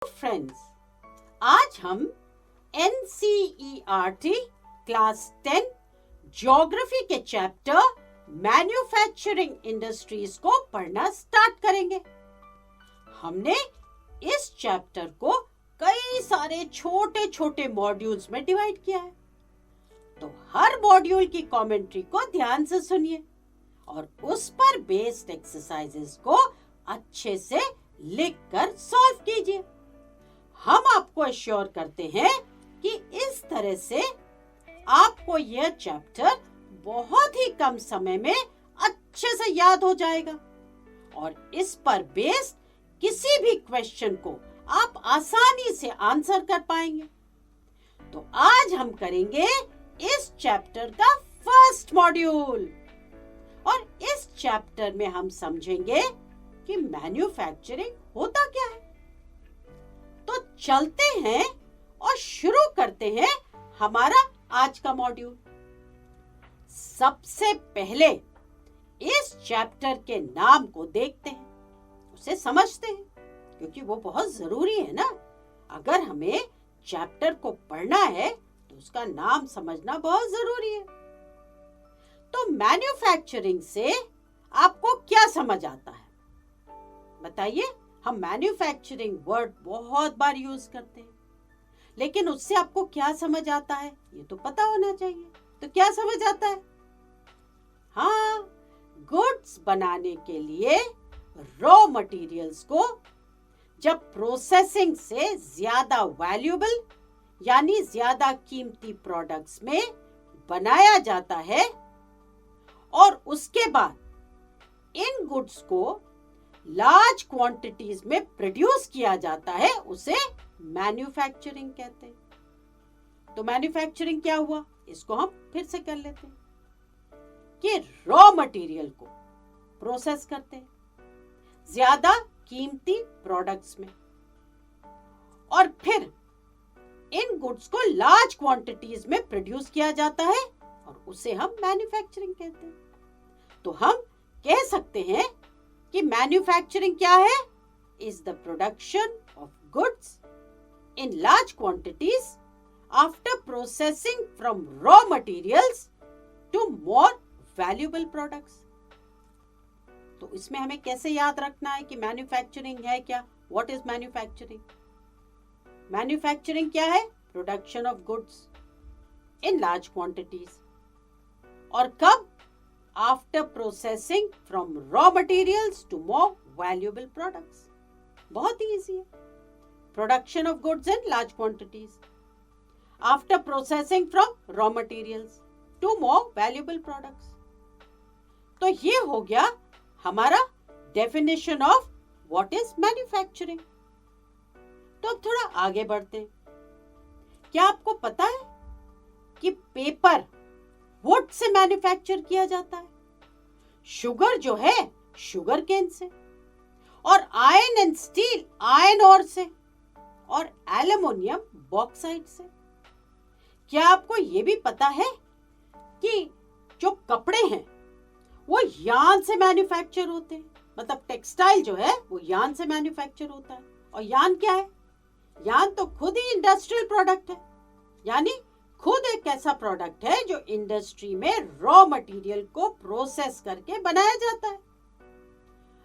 Friends, आज हम NCERT class 10 geography के चैप्टर मैन्युफैक्चरिंग इंडस्ट्रीज को पढ़ना स्टार्ट करेंगे। हमने इस चैप्टर को कई सारे छोटे छोटे मॉड्यूल्स में डिवाइड किया है, तो हर मॉड्यूल की कमेंट्री को ध्यान से सुनिए और उस पर बेस्ड एक्सरसाइजेस को अच्छे से लिखकर सॉल्व कीजिए। हम आपको अश्योर करते हैं कि इस तरह से आपको यह चैप्टर बहुत ही कम समय में अच्छे से याद हो जाएगा और इस पर बेस्ड किसी भी क्वेश्चन को आप आसानी से आंसर कर पाएंगे। तो आज हम करेंगे इस चैप्टर का फर्स्ट मॉड्यूल और इस चैप्टर में हम समझेंगे कि मैन्युफैक्चरिंग होता क्या है। तो चलते हैं और शुरू करते हैं हमारा आज का मॉड्यूल। सबसे पहले इस चैप्टर के नाम को देखते हैं, उसे समझते हैं, क्योंकि वो बहुत जरूरी है ना। अगर हमें चैप्टर को पढ़ना है तो उसका नाम समझना बहुत जरूरी है। तो मैन्युफैक्चरिंग से आपको क्या समझ आता है बताइए। हम मैन्युफैक्चरिंग वर्ड बहुत बार यूज करते हैं, लेकिन उससे आपको क्या समझ आता है ये तो पता होना चाहिए। तो क्या समझ आता है? हाँ, गुड्स बनाने के लिए रॉ मटेरियल्स को जब प्रोसेसिंग से ज्यादा वैल्यूएबल यानी ज्यादा कीमती प्रोडक्ट्स में बनाया जाता है और उसके बाद इन गुड्स को लार्ज क्वांटिटीज में प्रोड्यूस किया जाता है, उसे मैन्युफैक्चरिंग कहते हैं। तो मैन्युफैक्चरिंग क्या हुआ, इसको हम फिर से कर लेते हैं कि रॉ मटेरियल को प्रोसेस करते हैं ज्यादा कीमती प्रोडक्ट्स में और फिर इन गुड्स को लार्ज क्वांटिटीज में प्रोड्यूस किया जाता है और उसे हम मैन्युफैक्चरिंग कहते हैं। तो हम कह सकते हैं कि मैन्युफैक्चरिंग क्या है? Is the production of goods in large quantities after processing from raw materials to more valuable products. तो इसमें हमें कैसे याद रखना है कि मैन्युफैक्चरिंग है क्या? What is manufacturing? मैन्युफैक्चरिंग क्या है? Production of goods in large quantities. और कब? After processing from raw materials to more valuable products. बहुत ही इजी है। Production of goods in large quantities after processing from raw materials to more valuable products. तो ये हो गया हमारा definition of what is manufacturing. तो अब थोड़ा आगे बढ़ते हैं। क्या आपको पता है कि पेपर वुड से मैन्युफैक्चर किया जाता है, शुगर जो है शुगर केन से, और iron and steel iron ore से, और एल्युमिनियम बॉक्साइट से। क्या आपको ये भी पता है कि जो कपड़े हैं वो यार्न से मैन्युफैक्चर होते हैं? मतलब टेक्सटाइल जो है वो यार्न से मैन्युफैक्चर होता है। और यार्न क्या है? यार्न तो खुद ही इंडस्ट्रियल प्रोडक्ट है, यानी खुद एक ऐसा प्रोडक्ट है जो इंडस्ट्री में रॉ मटेरियल को प्रोसेस करके बनाया जाता है।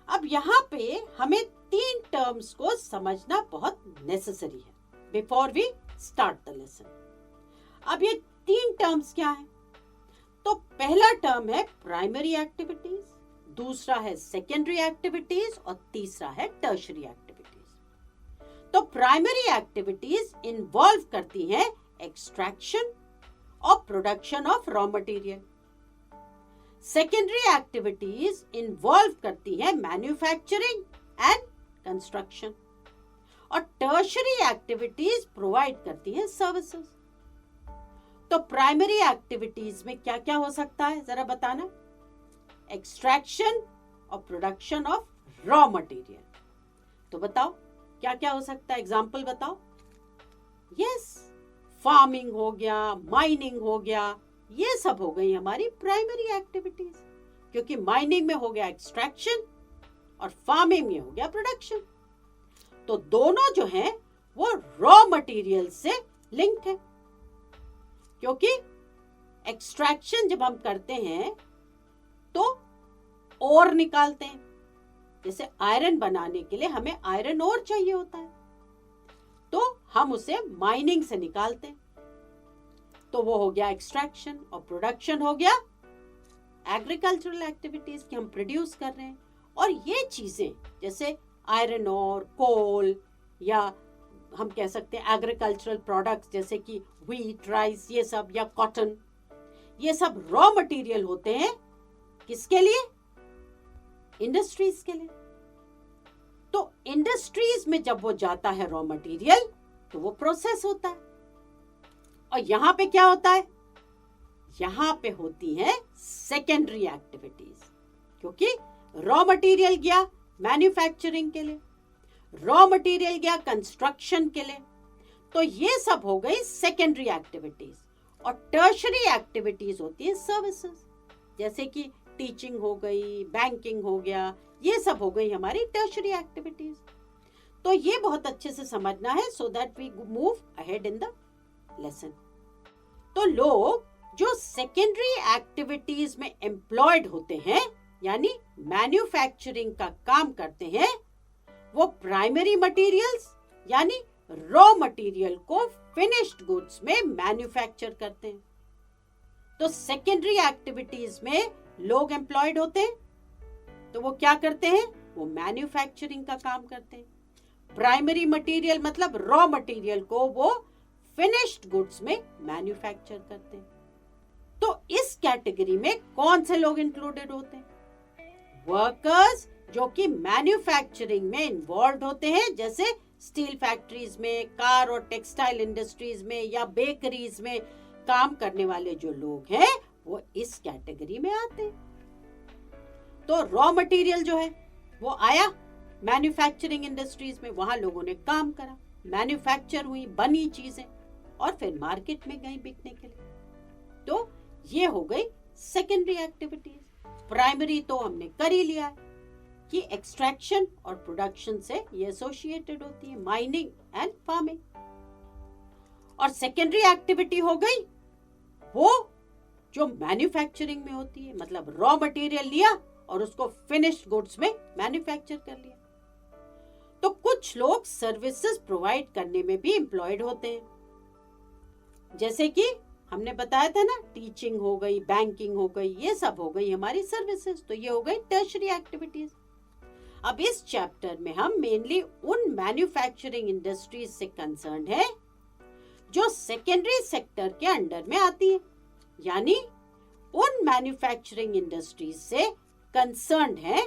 अब यहाँ पे हमें तीन टर्म्स को समझना बहुत नेसेसरी है before we start the lesson. अब ये तीन टर्म्स क्या है? तो पहला टर्म है प्राइमरी एक्टिविटीज, दूसरा है सेकेंडरी एक्टिविटीज और तीसरा है टर्शरी एक्टिविटीज। तो प्राइमरी एक्टिविटीज इन्वॉल्व करती हैं एक्सट्रैक्शन और production of raw material. Secondary activities involve करती हैं मैन्युफैक्चरिंग एंड कंस्ट्रक्शन और टर्शरी एक्टिविटीज प्रोवाइड करती हैं सर्विसेज। तो प्राइमरी एक्टिविटीज में क्या क्या हो सकता है जरा बताना? एक्सट्रैक्शन और प्रोडक्शन ऑफ रॉ मटेरियल। तो बताओ क्या क्या हो सकता है, एग्जाम्पल बताओ। यस, फार्मिंग हो गया, माइनिंग हो गया, ये सब हो गई हमारी प्राइमरी एक्टिविटीज, क्योंकि माइनिंग में हो गया एक्सट्रैक्शन और फार्मिंग में हो गया प्रोडक्शन। तो दोनों जो हैं वो रॉ मटेरियल से लिंक्ड है, क्योंकि एक्सट्रैक्शन जब हम करते हैं तो ओर निकालते हैं। जैसे आयरन बनाने के लिए हमें आयरन ओर चाहिए होता है, तो हम उसे माइनिंग से निकालते हैं, तो वो हो गया एक्सट्रैक्शन। और प्रोडक्शन हो गया एग्रीकल्चरल एक्टिविटीज की हम प्रोड्यूस कर रहे हैं। और ये चीजें जैसे आयरन और कोल, या हम कह सकते हैं एग्रीकल्चरल प्रोडक्ट्स जैसे कि व्हीट, राइस, ये सब, या कॉटन, ये सब रॉ मटेरियल होते हैं किसके लिए? इंडस्ट्रीज के लिए। तो इंडस्ट्रीज में जब वो जाता है रॉ मटेरियल तो वो प्रोसेस होता है। और यहां पे क्या होता है? यहां पे होती है सेकेंडरी एक्टिविटीज, क्योंकि रॉ मटेरियल गया मैन्युफैक्चरिंग के लिए, रॉ मटेरियल गया कंस्ट्रक्शन के लिए, तो ये सब हो गई सेकेंडरी एक्टिविटीज। और टर्शरी एक्टिविटीज होती है सर्विसेज, जैसे कि टीचिंग हो गई, बैंकिंग हो गया, ये सब हो गई हमारी टर्शरी एक्टिविटीज। तो ये बहुत अच्छे से समझना है so that we move ahead in the lesson. तो लोग जो सेकेंडरी एक्टिविटीज में एम्प्लॉयड होते हैं, यानी मैन्युफैक्चरिंग का काम करते हैं, वो प्राइमरी मटेरियल्स यानी रॉ मटेरियल को फिनिश्ड गुड्स में मैन्युफैक्चर करते हैं। तो सेकेंडरी एक्टिविटीज में लोग एम्प्लॉयड होते हैं, तो वो क्या करते हैं? वो मैन्युफैक्चरिंग का काम करते हैं। प्राइमरी मटेरियल मतलब रॉ मटेरियल को वो फिनिश्ड गुड्स में मैन्युफैक्चर करते हैं। तो इस कैटेगरी में कौन से लोग इंक्लूडेड होते हैं? वर्कर्स जो कि मैन्युफैक्चरिंग में इन्वॉल्व होते हैं, जैसे स्टील फैक्ट्रीज में, कार और टेक्सटाइल इंडस्ट्रीज में, या बेकरीज में काम करने वाले जो लोग हैं वो इस कैटेगरी में आते हैं। तो रॉ मटेरियल जो है वो आया मैन्युफैक्चरिंग इंडस्ट्रीज में, वहां लोगों ने काम करा, मैन्युफैक्चर हुई, बनी चीजें और फिर मार्केट में गई बिकने के लिए। तो ये हो गई सेकेंडरी एक्टिविटीज। प्राइमरी तो हमने कर ही लिया है कि एक्सट्रैक्शन और प्रोडक्शन से ये एसोसिएटेड होती है, माइनिंग एंड फार्मिंग। और सेकेंडरी एक्टिविटी हो गई वो जो मैन्युफैक्चरिंग में होती है, मतलब रॉ मटेरियल लिया और उसको फिनिश्ड गुड्स में मैन्युफैक्चर कर लिया। तो कुछ लोग सर्विसेज प्रोवाइड करने में भी एम्प्लॉयड होते हैं, जैसे कि हमने बताया था ना, टीचिंग हो गई, बैंकिंग हो गई, ये सब हो गई हमारी सर्विसेज। तो ये हो गई टर्शरी एक्टिविटीज। अब इस चैप्टर में हम मेनली उन मैन्युफैक्चरिंग इंडस्ट्रीज से कंसर्न है जो सेकेंडरी सेक्टर के अंडर में आती है, यानी उन मैन्युफैक्चरिंग इंडस्ट्रीज से कंसर्न है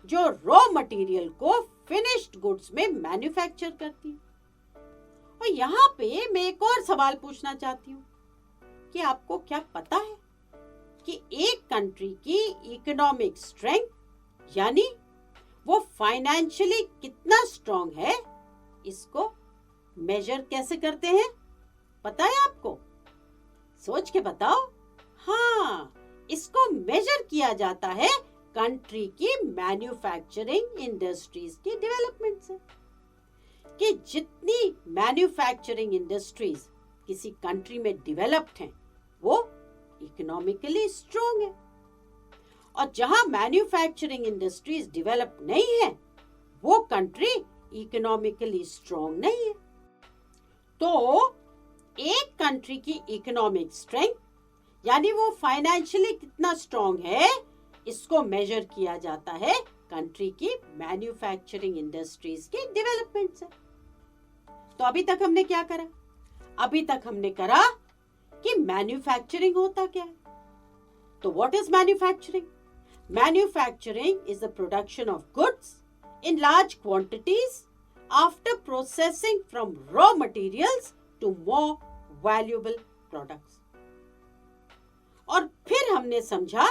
जो रॉ मटेरियल को फिनिश्ड गुड्स में मैन्युफैक्चर करती है। और यहाँ पे मैं एक और सवाल पूछना चाहती हूँ कि आपको क्या पता है कि एक कंट्री की इकोनॉमिक स्ट्रेंथ, यानी वो फाइनेंशियली कितना स्ट्रॉन्ग है, इसको मेजर कैसे करते हैं? पता है आपको? सोच के बताओ। हाँ, इसको मेजर किया जाता है कंट्री की मैन्युफैक्चरिंग इंडस्ट्रीज की डेवलपमेंट से, कि जितनी मैन्युफैक्चरिंग इंडस्ट्रीज किसी कंट्री में डेवलप्ड हैं वो इकोनॉमिकली स्ट्रॉन्ग है, और जहां मैन्युफैक्चरिंग इंडस्ट्रीज डेवलप नहीं है वो कंट्री इकोनॉमिकली स्ट्रॉन्ग नहीं है। तो एक कंट्री की इकोनॉमिक स्ट्रेंथ यानी वो फाइनेंशियली कितना स्ट्रॉन्ग है, इसको मेजर किया जाता है कंट्री की मैन्युफैक्चरिंग इंडस्ट्रीज के डेवलपमेंट से। तो अभी तक हमने क्या करा? अभी तक हमने करा कि मैन्युफैक्चरिंग होता क्या है। तो what is manufacturing? Manufacturing is the production of goods in large quantities after processing from raw materials to more valuable products. और फिर हमने समझा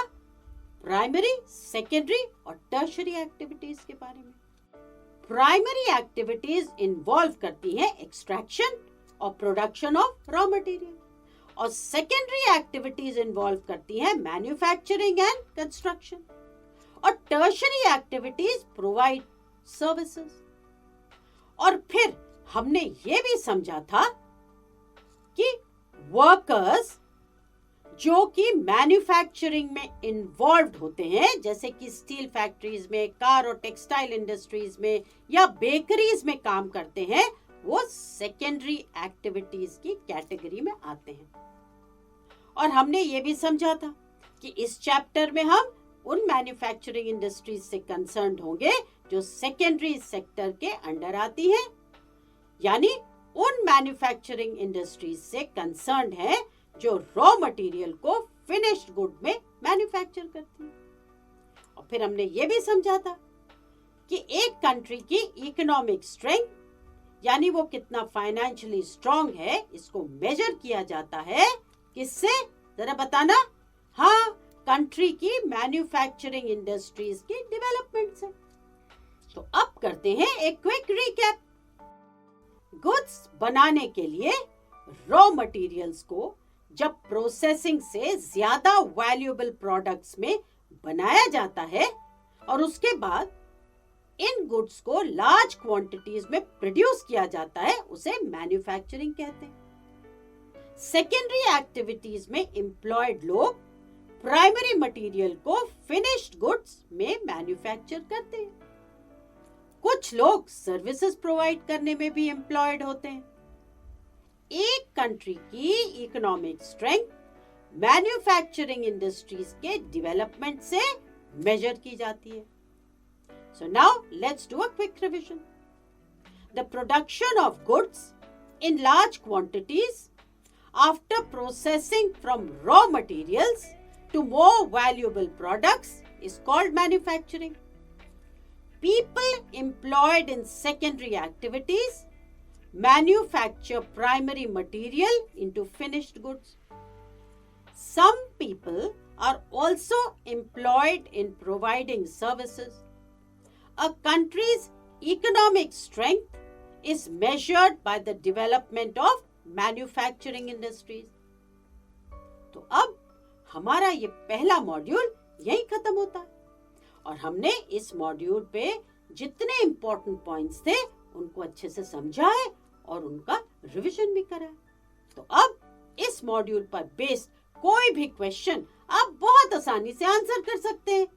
प्राइमरी, सेकेंडरी और टर्शरी एक्टिविटीज के बारे में। प्राइमरी एक्टिविटीज इन्वॉल्व करती हैं एक्सट्रैक्शन और प्रोडक्शन ऑफ रॉ मटेरियल, और सेकेंडरी एक्टिविटीज इन्वॉल्व करती हैं मैन्युफैक्चरिंग एंड कंस्ट्रक्शन, और टर्शरी एक्टिविटीज प्रोवाइड सर्विसेज। और फिर हमने ये भी समझा था कि वर्कर्स जो कि मैन्युफैक्चरिंग में इन्वॉल्व होते हैं, जैसे कि स्टील फैक्ट्रीज में, कार और टेक्सटाइल इंडस्ट्रीज में या बेकरीज में काम करते हैं, वो सेकेंडरी एक्टिविटीज की कैटेगरी में आते हैं। और हमने ये भी समझा था कि इस चैप्टर में हम उन मैन्युफैक्चरिंग इंडस्ट्रीज से कंसर्न्ड होंगे जो सेकेंडरी सेक्टर के अंडर आती हैं, यानी उन मैन्युफैक्चरिंग इंडस्ट्रीज से कंसर्न्ड हैं जो रॉ मटेरियल को फिनिश्ड गुड में मैन्युफैक्चर करती हैं। और फिर हमने ये भी समझा था कि एक कंट्री की इकोनॉमिक स्ट्रेंथ, यानी वो कितना फाइनेंशियली स्ट्रांग है, इसको मेजर किया जाता है किससे, जरा बताना। हाँ, कंट्री की मैन्युफैक्चरिंग इंडस्ट्रीज की डेवलपमेंट से। तो अब करते हैं एक क्विक रिकैप। गुड्स बनाने के लिए रॉ मटेरियल्स को जब प्रोसेसिंग से ज्यादा वैल्यूएबल प्रोडक्ट्स में बनाया जाता है और उसके बाद इन गुड्स को लार्ज क्वांटिटीज में प्रोड्यूस किया जाता है, उसे मैन्युफैक्चरिंग कहते हैं। सेकेंडरी एक्टिविटीज में एम्प्लॉयड लोग प्राइमरी मटेरियल को फिनिश्ड गुड्स में मैन्युफैक्चर करते हैं। कुछ लोग सर्विसेज प्रोवाइड करने में भी एम्प्लॉयड होते हैं। एक कंट्री की इकोनॉमिक स्ट्रेंथ मैन्युफैक्चरिंग इंडस्ट्रीज के डेवलपमेंट से मेजर की जाती है। So now let's do a quick revision. The production of goods in large quantities after processing from raw materials to more valuable products is called manufacturing. People employed in secondary activities manufacture primary material into finished goods. Some people are also employed in providing services. A country's economic strength is measured by the development of manufacturing industries. तो अब हमारा ये पहला module यही खत्म होता है और हमने इस मॉड्यूल पे जितने इंपॉर्टेंट पॉइंट्स थे उनको अच्छे से समझा है और उनका रिवीजन भी करा है। तो अब इस मॉड्यूल पर बेस्ड कोई भी क्वेश्चन आप बहुत आसानी से आंसर कर सकते हैं।